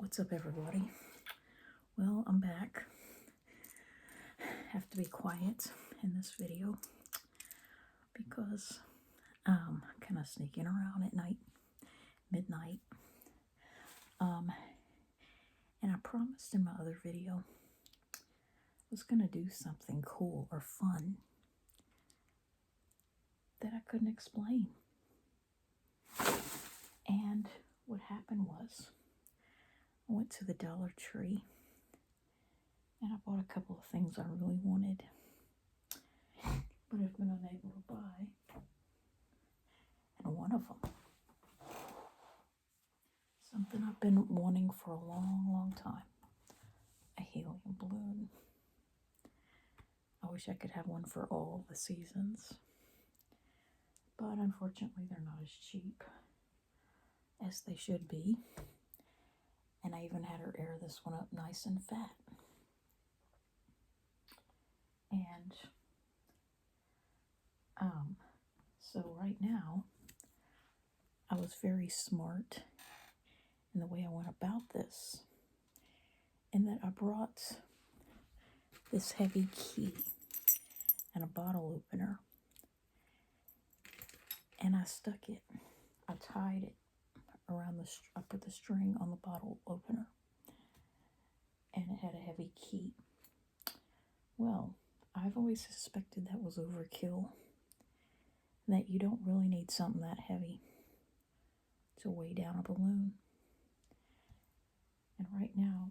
What's up, everybody? Well, I'm back. Have to be quiet in this video because I'm kind of sneaking around at night, midnight. And I promised in my other video I was gonna do something cool or fun that I couldn't explain. And what happened was I went to the Dollar Tree and I bought a couple of things I really wanted, but have been unable to buy. And one of them, something I've been wanting for a long, long time, a helium balloon. I wish I could have one for all the seasons, but unfortunately they're not as cheap as they should be. And I even had her air this one up nice and fat. And so right now, I was very smart in the way I went about this, in that I brought this heavy key and a bottle opener, and I stuck it, I tied it around I put the string on the bottle opener, and it had a heavy key. Well, I've always suspected that was overkill, that you don't really need something that heavy to weigh down a balloon. And right now,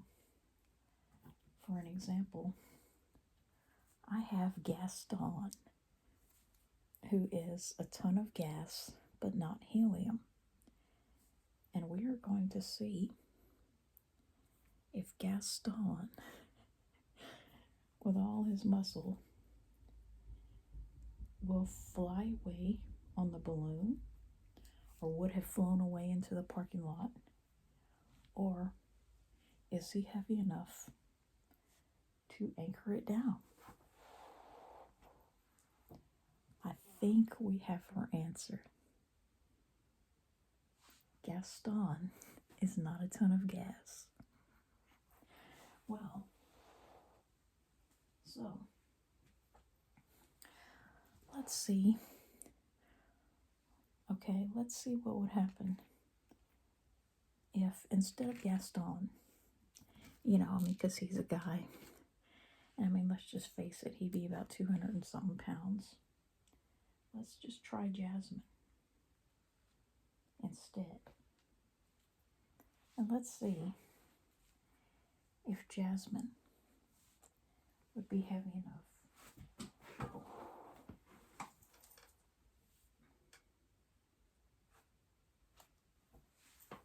for an example, I have Gaston, who is a ton of gas, but not helium. And we are going to see if Gaston, with all his muscle, will fly away on the balloon, or would have flown away into the parking lot, or is he heavy enough to anchor it down? I think we have our answer. Gaston is not a ton of gas. Well, so let's see. Okay, let's see what would happen if instead of Gaston, because he's a guy, and let's just face it, he'd be about 200 and something pounds. Let's just try Jasmine instead. And let's see if Jasmine would be heavy enough.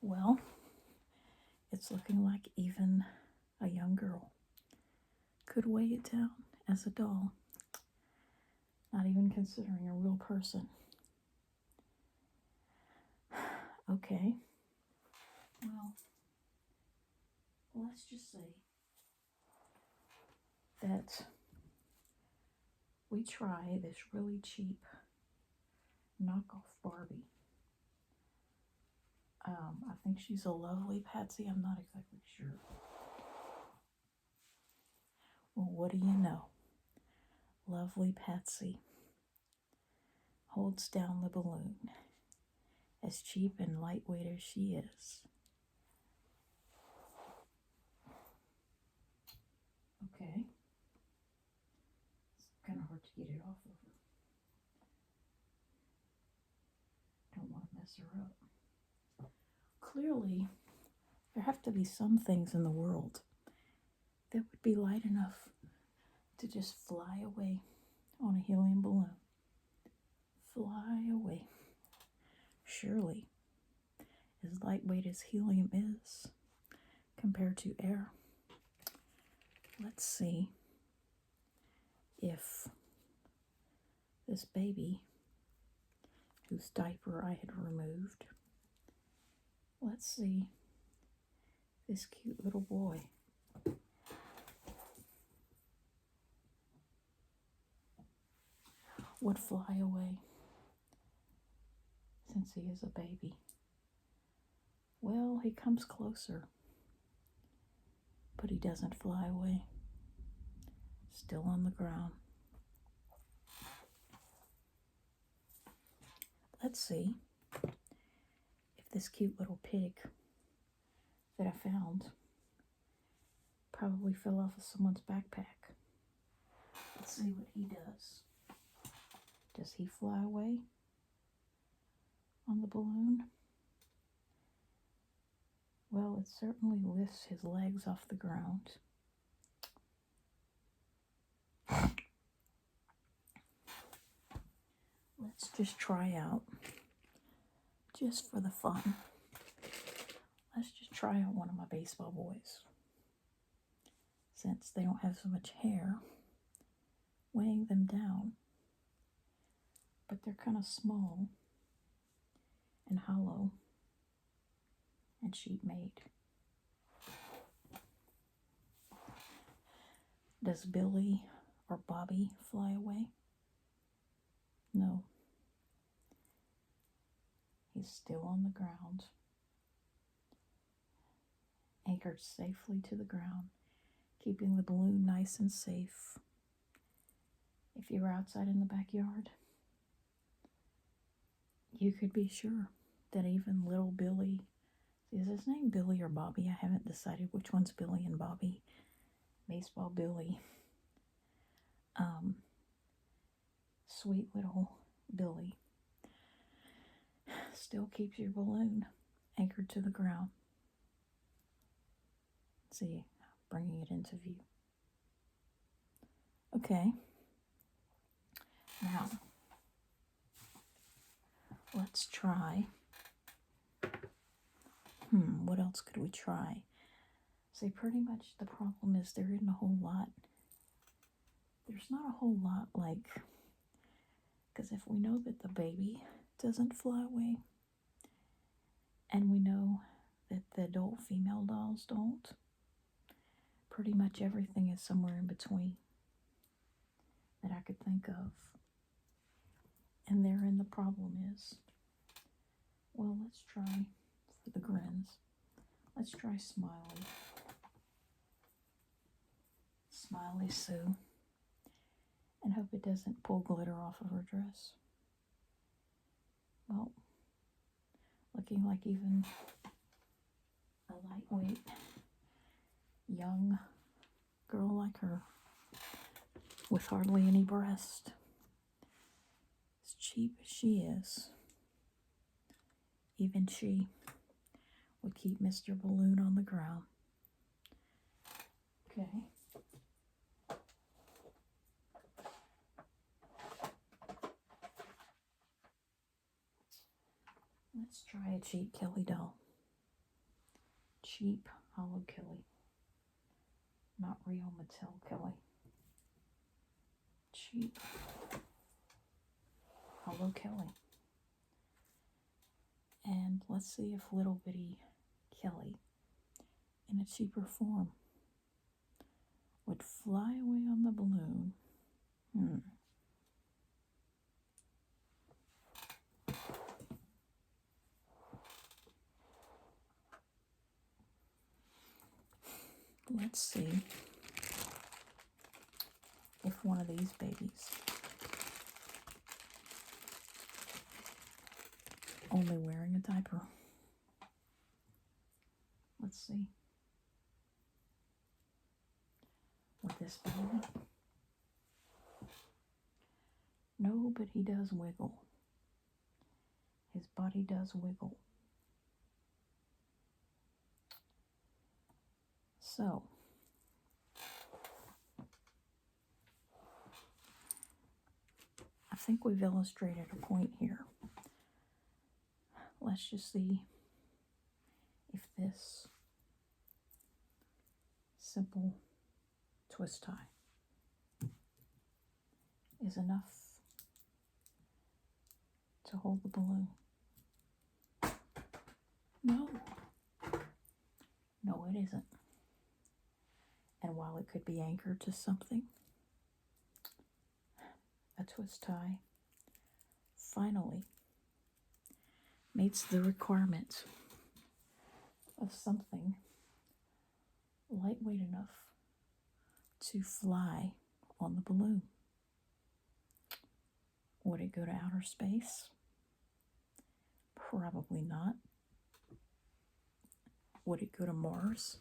Well, it's looking like even a young girl could weigh it down as a doll, not even considering a real person. Okay, well, let's just say that we try this really cheap knockoff Barbie. I think she's a lovely Patsy. I'm not exactly sure. Well, what do you know? Lovely Patsy holds down the balloon, as cheap and lightweight as she is. Okay. It's kind of hard to get it off of her. Don't want to mess her up. Clearly, there have to be some things in the world that would be light enough to just fly away on a helium balloon. Fly away. Surely, as lightweight as helium is compared to air, let's see if this baby, whose diaper I had removed, let's see this cute little boy would fly away, since he is a baby. Well, he comes closer. but he doesn't fly away. Still on the ground. Let's see if this cute little pig that I found probably fell off of someone's backpack. Let's see what he does. Does he fly away on the balloon? Well, it certainly lifts his legs off the ground. Let's just try out, just for the fun. Let's just try out one of my baseball boys. Since they don't have so much hair, weighing them down. But they're kind of small and hollow and sheet made. Does Billy or Bobby fly away? No. He's still on the ground, anchored safely to the ground, keeping the balloon nice and safe. If you were outside in the backyard, you could be sure that even little Billy, is his name Billy or Bobby? I haven't decided which one's Billy and Bobby. Baseball Billy. Sweet little Billy still keeps your balloon anchored to the ground. Let's see, bringing it into view. Okay. Now, let's try. What else could we try? See, pretty much the problem is there isn't a whole lot. There's not a whole lot, like, because if we know that the baby doesn't fly away, and we know that the adult female dolls don't, pretty much everything is somewhere in between that I could think of. And therein the problem is, well, let's try, for the grins, let's try Smiley. Smiley Sue. And hope it doesn't pull glitter off of her dress. Well, looking like even a lightweight young girl like her with hardly any breast, as cheap as she is, even she would keep Mr. Balloon on the ground. Okay. Let's try a cheap Kelly doll. Cheap hollow Kelly. Not real Mattel Kelly. Cheap hollow Kelly. And let's see if little bitty Kelly, in a cheaper form, would fly away on the balloon. Let's see if one of these babies, only wearing a diaper, let's see, with this baby. No, but he does wiggle. His body does wiggle. So, I think we've illustrated a point here. Let's just see if this simple twist tie is enough to hold the balloon. No. No, it isn't. And while it could be anchored to something, a twist tie finally meets the requirement of something lightweight enough to fly on the balloon? Would it go to outer space? Probably not. Would it go to Mars?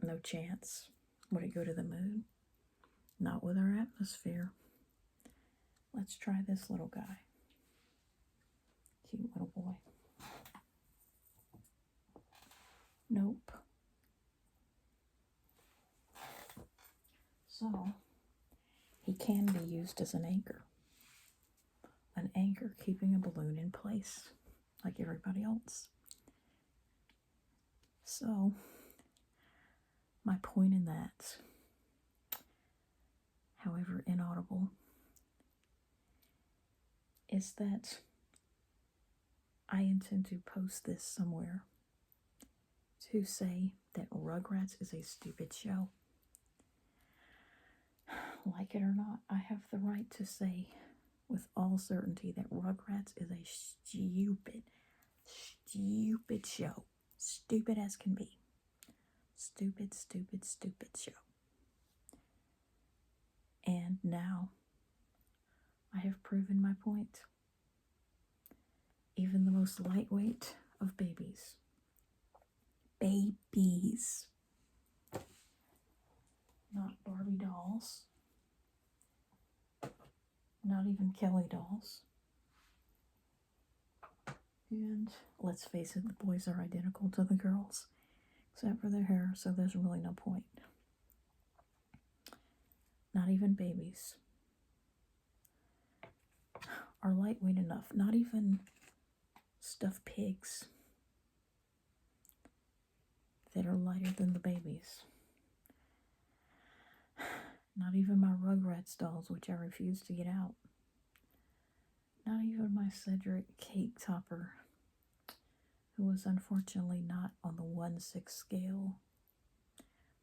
No chance. Would it go to the moon? Not with our atmosphere. Let's try this little guy. Cute little boy. Nope. So, he can be used as an anchor. An anchor keeping a balloon in place, like everybody else. So, my point in that, however inaudible, is that I intend to post this somewhere to say that Rugrats is a stupid show. Like it or not, I have the right to say with all certainty that Rugrats is a stupid show. Stupid as can be. Stupid show. And now I have proven my point. Even the most lightweight of babies, not Barbie dolls, not even Kelly dolls. And let's face it, the boys are identical to the girls, except for their hair, so there's really no point. Not even babies are lightweight enough. Not even stuffed pigs that are lighter than the babies. Not even my Rugrats dolls, which I refuse to get out. Not even my Cedric cake topper, who was unfortunately not on the 1/6 scale,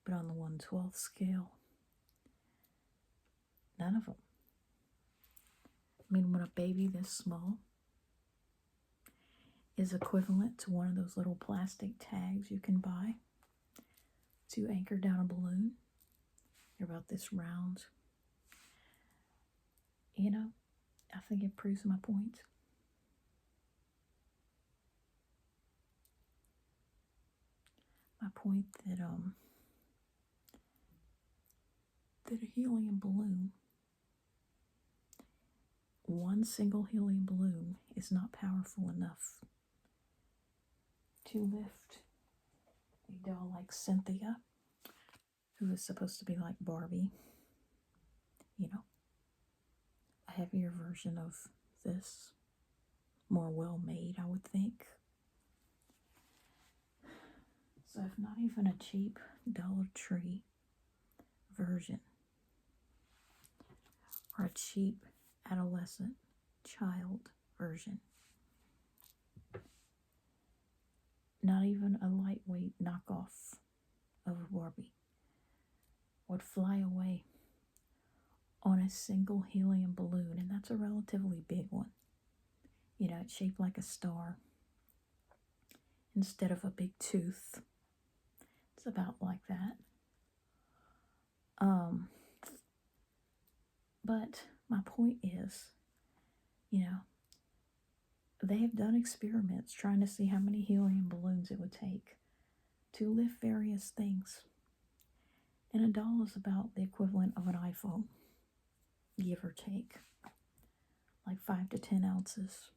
but on the 1/12 scale. None of them. I mean, when a baby this small is equivalent to one of those little plastic tags you can buy to anchor down a balloon, they're about this round. You know, I think it proves my point. My point that a helium balloon, one single helium balloon, is not powerful enough to lift a doll like Cynthia, who is supposed to be like Barbie. You know, a heavier version of this, more well made, I would think. So if not even a cheap Dollar Tree version, or a cheap adolescent child version, not even a lightweight knockoff of a Barbie, would fly away on a single helium balloon, and that's a relatively big one. You know, it's shaped like a star instead of a big tooth. It's about like that. But my point is, you know, they have done experiments trying to see how many helium balloons it would take to lift various things. And a doll is about the equivalent of an iPhone, give or take, like 5 to 10 ounces.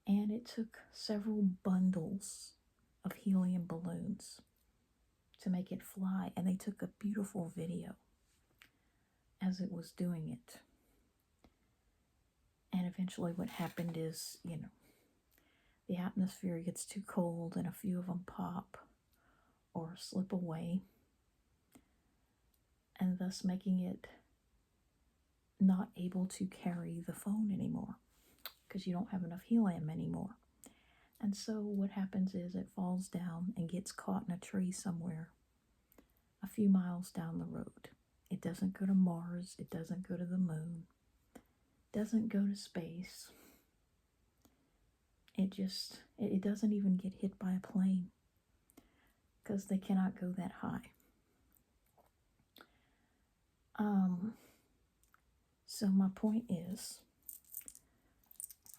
And it took several bundles of helium balloons to make it fly, and they took a beautiful video as it was doing it. And eventually what happened is, you know, the atmosphere gets too cold and a few of them pop or slip away, and thus making it not able to carry the phone anymore because you don't have enough helium anymore. And so what happens is it falls down and gets caught in a tree somewhere a few miles down the road. It doesn't go to Mars, it doesn't go to the moon, it doesn't go to space. It doesn't even get hit by a plane. because they cannot go that high. So my point is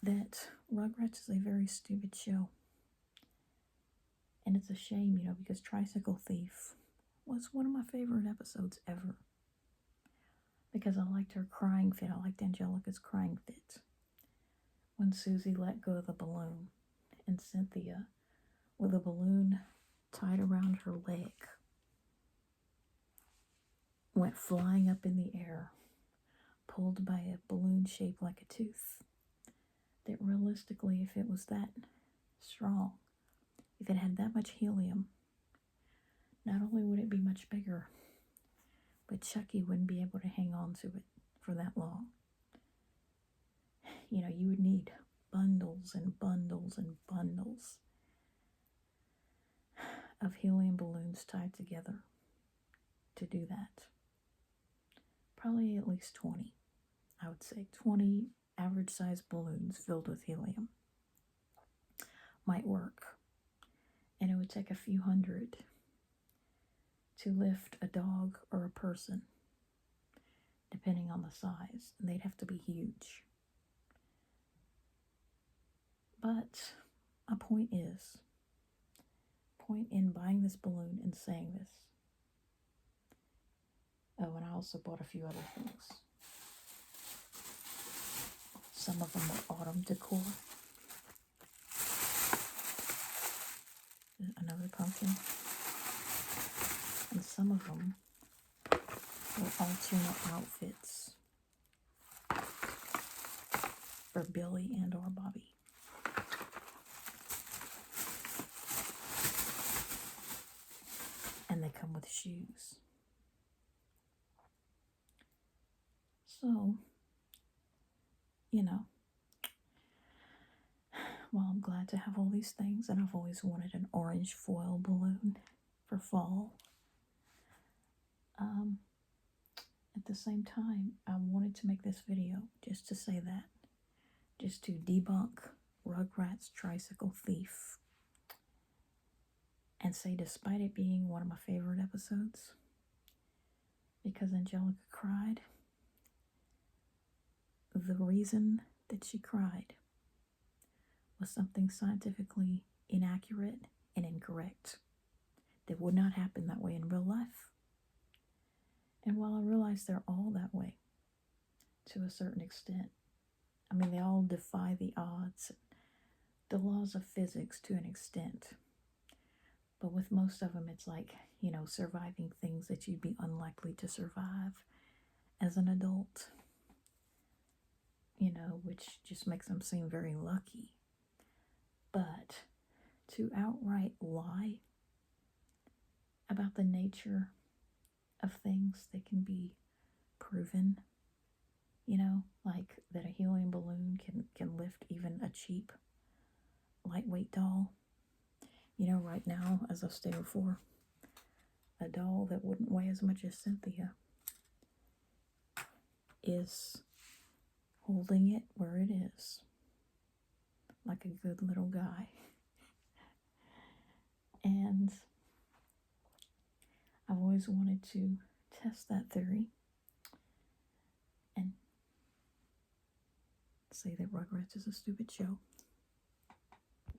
that Rugrats is a very stupid show. And it's a shame, because Tricycle Thief was one of my favorite episodes ever. Because I liked her crying fit. I liked Angelica's crying fit. When Susie let go of the balloon and Cynthia, with a balloon tied around her leg, went flying up in the air, pulled by a balloon shaped like a tooth. That realistically, if it was that strong, if it had that much helium, not only would it be much bigger, but Chuckie wouldn't be able to hang on to it for that long. You would need bundles and bundles and bundles of helium balloons tied together to do that. Probably at least 20. I would say 20 average sized balloons filled with helium might work. And it would take a few hundred to lift a dog or a person, depending on the size. And they'd have to be huge. But my point in buying this balloon and saying this. Oh, and I also bought a few other things. Some of them were autumn decor. Another pumpkin. And some of them were alternate outfits for Billy and or Bobby. And they come with shoes. So, while I'm glad to have all these things, and I've always wanted an orange foil balloon for fall, at the same time, I wanted to make this video just to say that, just to debunk Rugrats Tricycle Thief, and say despite it being one of my favorite episodes, because Angelica cried, the reason that she cried was something scientifically inaccurate and incorrect that would not happen that way in real life. And while I realize they're all that way to a certain extent, they all defy the odds, the laws of physics to an extent. But with most of them, it's like, surviving things that you'd be unlikely to survive as an adult, which just makes them seem very lucky. But to outright lie about the nature of things that can be proven, like that a helium balloon can lift even a cheap, lightweight doll. Right now, as I've stated before, a doll that wouldn't weigh as much as Cynthia is holding it where it is, like a good little guy. And I've always wanted to test that theory and say that Rugrats is a stupid show.